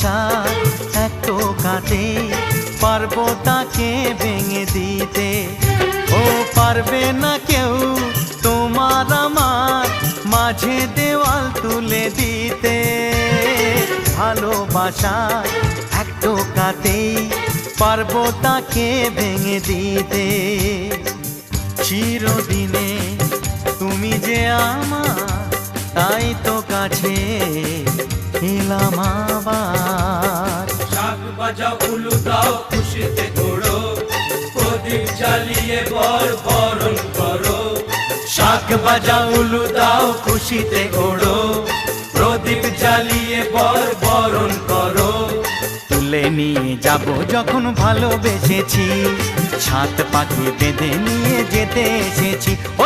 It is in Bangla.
ভালোবাসার এক টোকাতে পারবো তাকে ভেঙে দিতে। ও পারবে না কেউ তোমার আমার মাঝে দেওয়াল তুলে দিতে। ভালোবাসার এক টোকাতেই পারবো তাকে ভেঙে দিতে। চিরদিনে তুমি যে আমার, তাই তো কাছে এলাম আবার। শাক বাজাও উলু দাও খুশিতে ঘোড়ো, প্রদীপ জ্বালিয়ে বরণ করো। শাক বাজাও উলু দাও খুশিতে ওড়ো, প্রদীপ জ্বালিয়ে বরণ করো। তুলে নিয়ে যাব যখন ভালোবেসেছি, ছাদ পাখি বেঁধে নিয়ে যেতে এসেছি। ও